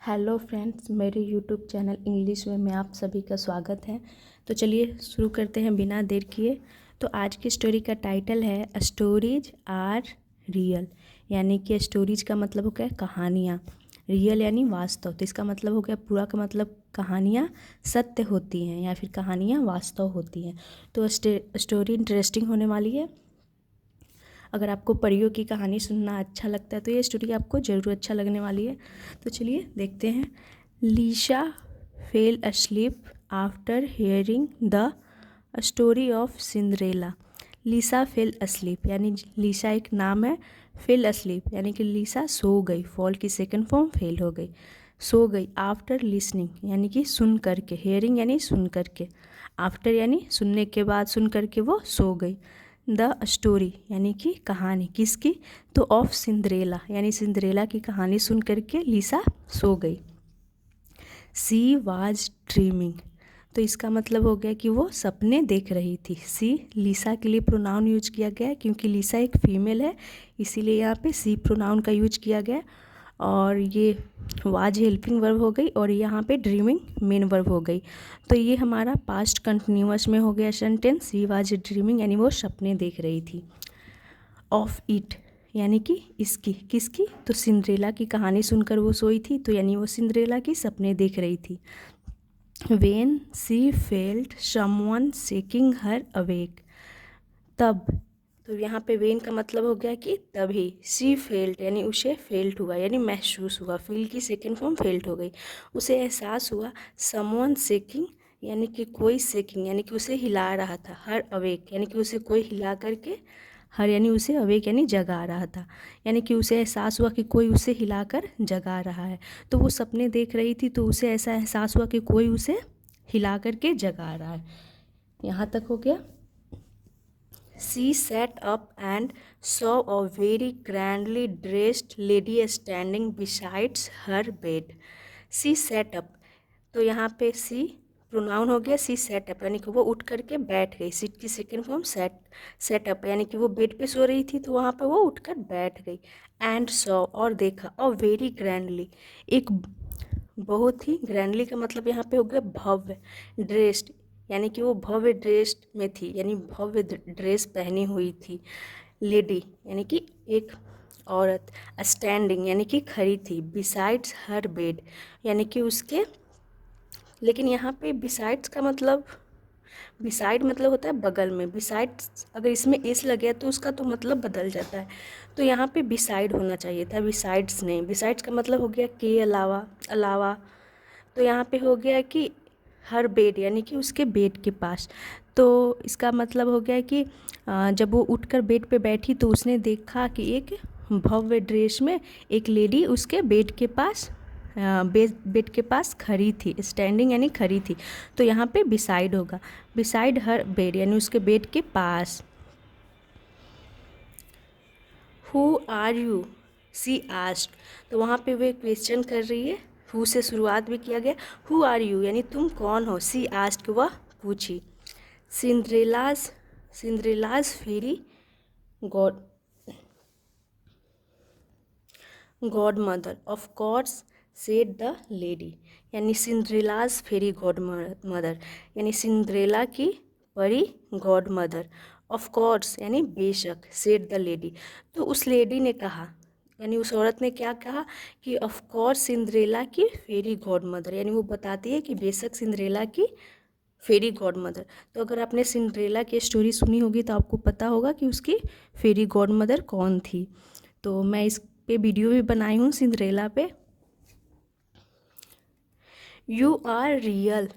Hello friends, मेरे YouTube channel English में आप सभी का स्वागत है। तो चलिए शुरू करते हैं बिना देर किए। तो आज की स्टोरी का टाइटल है स्टोरीज आर रियल, यानी कि स्टोरीज का मतलब हो गया कहानियाँ, रियल यानी वास्तव। तो इसका मतलब हो गया पूरा का मतलब कहानियाँ सत्य होती हैं या फिर कहानियाँ वास्तव होती हैं। तो स्टोरी इंटरेस्टिंग होने वाली है। अगर आपको परियों की कहानी सुनना अच्छा लगता है तो ये स्टोरी आपको ज़रूर अच्छा लगने वाली है। तो चलिए देखते हैं। Lisa fell asleep after hearing the story of Cinderella. Lisa fell asleep यानी लीसा एक नाम है, फेल अस्लीप यानी कि लीसा सो गई, फॉल की सेकंड फॉर्म फेल हो गई, सो गई। आफ्टर लिसनिंग यानी कि सुन करके, हेयरिंग यानी सुन करके, आफ्टर यानी सुनने के बाद, सुन करके वो सो गई। द स्टोरी यानी कि कहानी, किसकी? तो ऑफ सिंड्रेला यानी सिंड्रेला की कहानी सुन करके लीसा सो गई। सी वाज ड्रीमिंग, तो इसका मतलब हो गया कि वो सपने देख रही थी। सी लीसा के लिए प्रोनाउन यूज किया गया है क्योंकि लीसा एक फीमेल है, इसीलिए यहाँ पे सी प्रोनाउन का यूज किया गया। और ये वाज हेल्पिंग वर्ब हो गई और यहाँ पे ड्रीमिंग मेन वर्ब हो गई। तो ये हमारा पास्ट कंटिन्यूअस में हो गया सेंटेंस। सी वाज ड्रीमिंग यानी वो सपने देख रही थी। ऑफ इट यानी कि इसकी, किसकी? तो सिंड्रेला की कहानी सुनकर वो सोई थी, तो यानी वो सिंड्रेला की सपने देख रही थी। When she felt someone shaking her awake, तब, तो यहाँ पे वेन का मतलब हो गया कि तभी। सी फेल्ट यानी उसे फेल्ट हुआ यानी महसूस हुआ, फील की सेकेंड फॉर्म फेल्ट हो गई, उसे एहसास हुआ। समवन शेकिंग यानी कि कोई शेकिंग यानी कि उसे हिला रहा था, हर अवेक यानी कि उसे कोई हिला करके, हर यानी उसे, अवेक यानी जगा रहा था, यानी कि उसे एहसास हुआ कि कोई उसे हिलाकर जगा रहा है। तो वो सपने देख रही थी तो उसे ऐसा एहसास हुआ कि कोई उसे हिला करके जगा रहा है। यहाँ तक हो गया। She sat up and saw a very grandly dressed lady standing beside her bed. She sat up, तो यहाँ पे सी प्रोनाउन हो गया। सी सेट अप यानी कि वो उठ करके बैठ गई। सीट की सेकेंड फॉर्म सेट अप यानी कि वो बेड पे सो रही थी तो वहाँ पे वो उठकर बैठ गई। एंड सॉ और देखा, और वेरी ग्रैंडली, एक बहुत ही, ग्रैंडली का मतलब यहाँ पे हो गया भव्य, ड्रेस्ड यानी कि वो भव्य ड्रेस में थी, यानी भव्य ड्रेस पहनी हुई थी। लेडी यानी कि एक औरत। स्टैंडिंग यानी कि खड़ी थी। बिसाइड्स हर बेड यानी कि उसके, लेकिन यहाँ पे बिसाइड्स का मतलब, बिसाइड मतलब होता है बगल में, बिसाइड्स अगर इसमें एस लग गया तो उसका तो मतलब बदल जाता है। तो यहाँ पे बिसाइड होना चाहिए था, बिसाइड्स नहीं। बिसाइड्स का मतलब हो गया के अलावा, अलावा। तो यहाँ पे हो गया कि हर बेड यानी कि उसके बेड के पास। तो इसका मतलब हो गया कि जब वो उठकर बेड पे बैठी तो उसने देखा कि एक भव्य ड्रेस में एक लेडी उसके बेड के पास, बेड के पास खड़ी थी। स्टैंडिंग यानी खड़ी थी, तो यहाँ पे बिसाइड होगा। बिसाइड हर बेड यानी उसके बेड के पास। Who are you she asked, तो वहाँ पे वो क्वेश्चन कर रही है। हु से शुरुआत भी किया गया। हु आर यू यानी तुम कौन हो। सी आस्क्ड वह पूछी। Cinderella's, Cinderella's fairy god, godmother of course said the lady, यानी सिंड्रेलाज फेरी गॉड मदर यानी सिंड्रेला की परी गॉड मदर। ऑफ कोर्स यानी बेशक, सेड द लेडी, तो उस लेडी ने कहा, यानी उस औरत ने क्या कहा कि ऑफ कोर्स सिंड्रेला की फेरी गॉड मदर, यानी वो बताती है कि बेशक सिंड्रेला की फेरी गॉड मदर। तो अगर आपने सिंड्रेला की स्टोरी सुनी होगी तो आपको पता होगा कि उसकी फेरी गॉड मदर कौन थी। तो मैं इस पे वीडियो भी बनाई हूँ सिंड्रेला पे। यू आर रियल,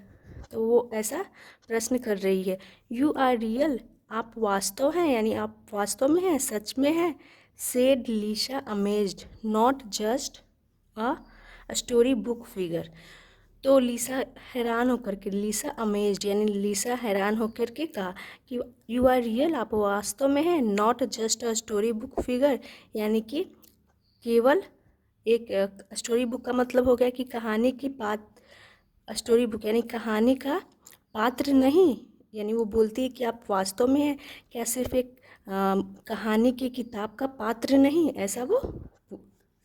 तो वो ऐसा प्रश्न कर रही है। यू आर रियल, आप वास्तव हैं, यानी आप वास्तव में हैं, सच में हैं। Said Lisa amazed, not just a story book figure, तो लीसा हैरान होकर के, लीसा अमेज्ड यानी लीसा हैरान होकर के कहा कि यू आर रियल, आप वास्तव में हैं, not just a story book figure यानी कि केवल एक स्टोरी बुक का मतलब हो गया कि कहानी की स्टोरी बुक यानी कहानी का पात्र नहीं, यानी वो बोलती है कि आप वास्तव में हैं, क्या सिर्फ एक कहानी की किताब का पात्र नहीं, ऐसा वो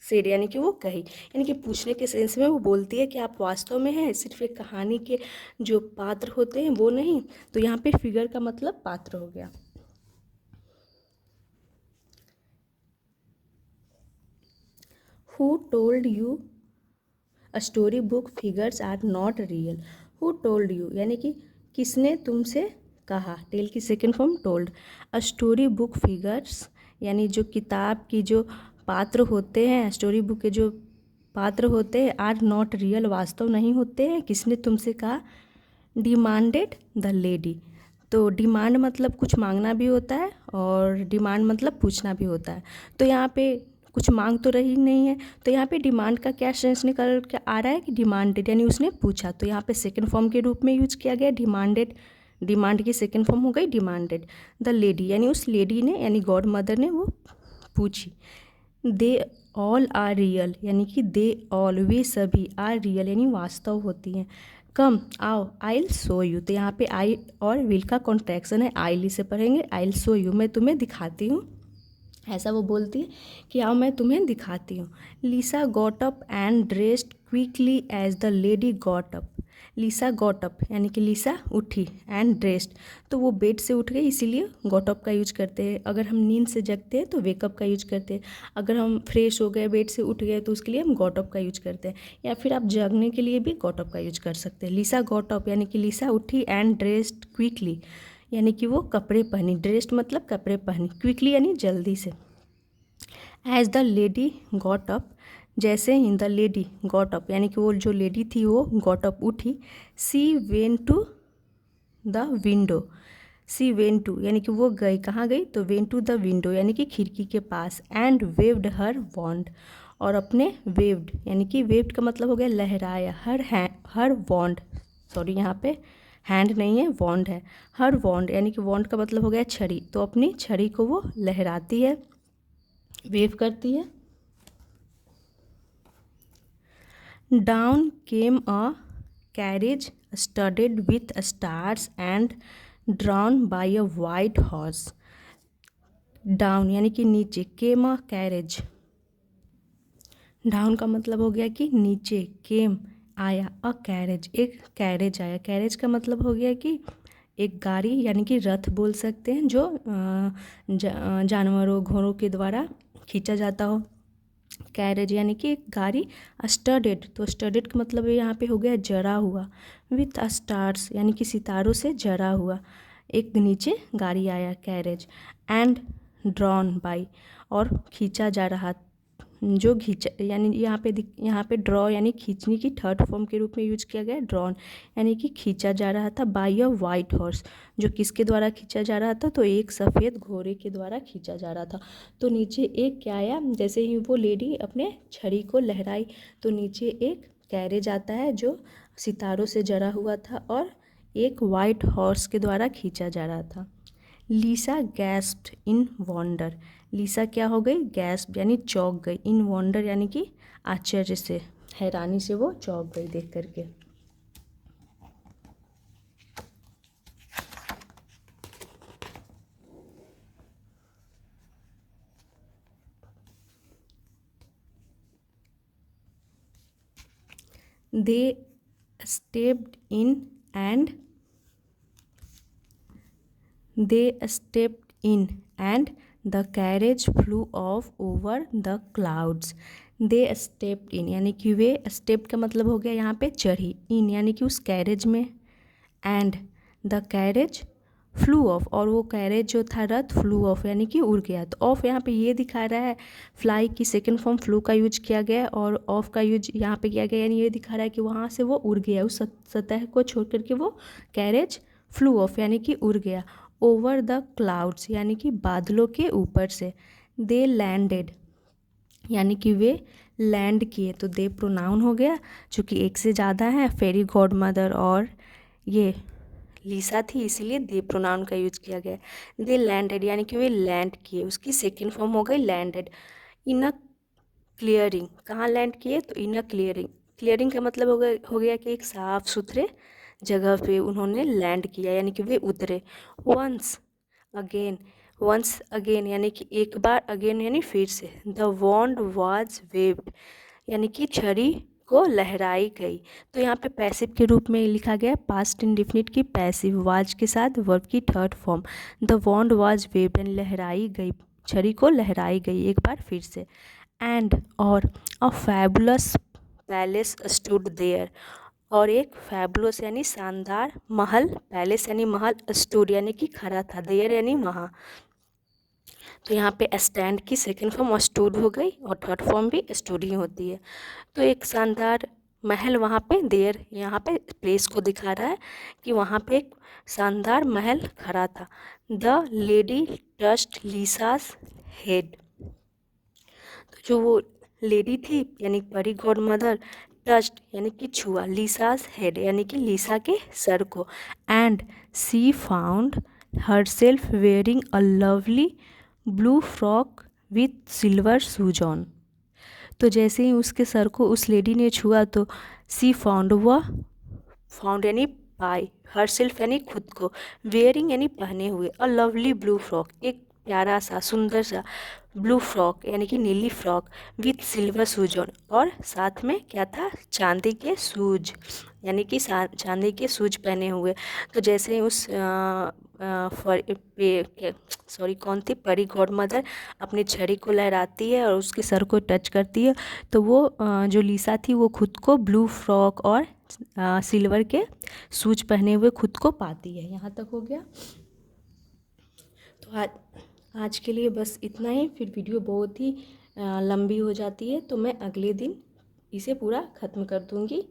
सेड यानी कि वो कही, यानी कि पूछने के सेंस में वो बोलती है कि आप वास्तव में हैं, सिर्फ एक कहानी के जो पात्र होते हैं वो नहीं। तो यहाँ पे फिगर का मतलब पात्र हो गया। Who told you a story book figures are not real. Who told you यानी कि किसने तुमसे कहा, टेल की second form told. A story book figures यानी जो किताब की जो पात्र होते हैं, स्टोरी बुक के जो पात्र होते हैं, आर नॉट रियल वास्तव नहीं होते हैं। किसने तुमसे कहा, डिमांडेड द लेडी। तो डिमांड मतलब कुछ मांगना भी होता है और डिमांड मतलब पूछना भी होता है। तो यहाँ पे कुछ मांग तो रही नहीं है, तो यहाँ पे डिमांड का क्या सेंस निकल के आ रहा है कि डिमांडेड यानी उसने पूछा। तो यहाँ पे सेकंड फॉर्म के रूप में यूज किया गया डिमांडेड। डिमांड की सेकंड फॉर्म हो गई डिमांडेड। द लेडी यानी उस लेडी ने यानी गॉड मदर ने वो पूछी। दे ऑल आर रियल यानी कि दे ऑल वे सभी आर रियल यानी वास्तव होती हैं। कम आओ आई विल शो यू। तो यहाँ पे आई और विल का कॉन्ट्रैक्शन है, आई ली से पढ़ेंगे आई विल शो यू, मैं तुम्हें दिखाती हूँ। ऐसा वो बोलती है कि आओ मैं तुम्हें दिखाती हूँ। Lisa got up and dressed quickly as the lady got up. Lisa got up यानी कि लीसा उठी एंड ड्रेस्ड, तो वो बेड से उठ गई इसीलिए गॉट अप का यूज करते हैं। अगर हम नींद से जगते हैं तो वेकअप का यूज करते हैं। अगर हम फ्रेश हो गए बेड से उठ गए तो उसके लिए हम गॉट अप का यूज करते हैं। या फिर आप जगने के लिए भी गॉट अप का यूज कर सकते हैं। लीसा गॉट अप यानी कि लीसा उठी एंड ड्रेस्ड क्विकली यानी कि वो कपड़े पहनी। ड्रेस्ड मतलब कपड़े पहनी, क्विकली यानी जल्दी से। As the lady got up जैसे ही द लेडी गॉट अप यानी कि वो जो लेडी थी वो गॉट अप उठी। She went to the window. She went to यानी कि वो गई, कहाँ गई, तो वेंट टू द विंडो यानी कि खिड़की के पास। एंड वेव्ड हर वॉन्ड और अपने वेव्ड यानी कि वेव्ड का मतलब हो गया लहराया। हर वॉन्ड, सॉरी यहाँ पे हैंड नहीं है वॉन्ड है। हर वॉन्ड यानी कि वॉन्ड का मतलब हो गया छड़ी, तो अपनी छड़ी को वो लहराती है, वेव करती है। Down came a carriage studded with stars and drawn by a white horse. Down यानी कि नीचे, केम अ कैरेज, डाउन का मतलब हो गया कि नीचे, केम आया, अ कैरेज एक कैरेज आया। कैरेज का मतलब हो गया कि एक गाड़ी यानी कि रथ बोल सकते हैं जो जानवरों घोड़ों के द्वारा खींचा जाता हो। कैरेज यानी कि एक गाड़ी। स्टडेड, तो स्टडेड का मतलब यहाँ पे हो गया जरा हुआ। विथ स्टार्स यानी कि सितारों से जरा हुआ एक नीचे गाड़ी आया कैरेज। एंड ड्रॉन बाई और खींचा जा रहा, जो खींचा यानी यहाँ पे ड्रॉ यानी खींचने की थर्ड फॉर्म के रूप में यूज किया गया ड्रॉन यानी कि खींचा जा रहा था। बाय अ वाइट हॉर्स, जो किसके द्वारा खींचा जा रहा था, तो एक सफ़ेद घोड़े के द्वारा खींचा जा रहा था। तो नीचे एक क्या आया, जैसे ही वो लेडी अपने छड़ी को लहराई तो नीचे एक कैरेज आता है जो सितारों से जरा हुआ था और एक वाइट हॉर्स के द्वारा खींचा जा रहा था। लीसा गैस्प्ड इन वॉन्डर। लीसा क्या हो गई, गैस्प यानी चौंक गई। इन वॉन्डर यानी कि आश्चर्य से, हैरानी से वो चौंक गई देख करके। They stepped in and the carriage flew off over the clouds. they stepped in यानी कि वे, stepped का मतलब हो गया यहाँ पे चढ़ी, in यानी कि उस कैरेज में, and the carriage flew off और वो कैरेज जो था रथ flew off यानी कि उड़ गया। तो ऑफ यहाँ पे ये दिखा रहा है, फ्लाई की सेकेंड फॉर्म फ्लू का यूज किया गया और ऑफ का यूज यहाँ पे किया गया, यानी ये दिखा रहा है कि वहाँ से वो उड़ गया, उस सतह को छोड़ करके वो कैरेज फ्लू ऑफ यानी कि उड़ गया। ओवर द क्लाउड्स यानी कि बादलों के ऊपर से। दे लैंडेड यानी कि वे लैंड किए, तो दे प्रोनाउन हो गया चूँकि एक से ज़्यादा है, फेरी गॉड मदर और ये लीसा थी इसीलिए दे प्रोनाउन का यूज किया गया। दे लैंडेड यानी कि वे लैंड किए, उसकी सेकेंड फॉर्म हो गई लैंडेड। इन अ क्लियरिंग, कहाँ लैंड किए, तो इन अ क्लियरिंग। क्लियरिंग का मतलब हो गया कि एक साफ सुथरे जगह पे उन्होंने लैंड किया यानी कि वे उतरे। वंस अगेन, वंस अगेन यानी कि एक बार, अगेन यानी फिर से। द वॉन्ड वाज वेव्ड यानी कि छड़ी को लहराई गई। तो यहाँ पे पैसिव के रूप में लिखा गया है, पास्ट इंडेफिनिट की पैसिव, वाज के साथ वर्ब की third form. The wand was waved यानी लहराई गई, छड़ी को लहराई गई एक बार फिर से। एंड और a fabulous palace stood there, और एक फैबुलस यानी शानदार महल, पैलेस यानी महल, स्टूड यानी कि खड़ा था, देयर यानी वहाँ। तो यहाँ पे स्टैंड की सेकंड फॉर्म स्टूड हो गई और थर्ड फॉर्म भी स्टूड ही होती है। तो एक शानदार महल वहाँ पे, देयर यहाँ पे प्लेस को दिखा रहा है कि वहाँ पे एक शानदार महल खड़ा था। द लेडी टच्ड लीसास हेड, तो जो वो लेडी थी यानी परी गॉड मदर, टच्ड यानी कि छुआ, लीसास हेड यानी कि लीसा के सर को। And she found herself wearing a lovely blue frock with silver shoes on. तो जैसे ही उसके सर को उस लेडी ने छुआ तो सी फाउंड, वह फाउंड यानी पाई, हरसेल्फ यानी खुद को, वेयरिंग यानी पहने हुए, अ लवली ब्लू फ्रॉक एक प्यारा सा सुंदर सा ब्लू फ्रॉक यानी कि नीली frock, with silver shoes on, और साथ में क्या था, चांदी के शूज यानी कि चांदी के शूज पहने हुए। तो जैसे ही उस सॉरी कौन थी, परी गॉड मदर अपनी छड़ी को लहराती है और उसके सर को टच करती है, तो वो जो लीसा थी वो खुद को ब्लू फ्रॉक और सिल्वर के शूज पहने हुए खुद को पाती है। यहाँ तक हो गया। तो आज के लिए बस इतना ही, फिर वीडियो बहुत ही लंबी हो जाती है, तो मैं अगले दिन इसे पूरा ख़त्म कर दूँगी।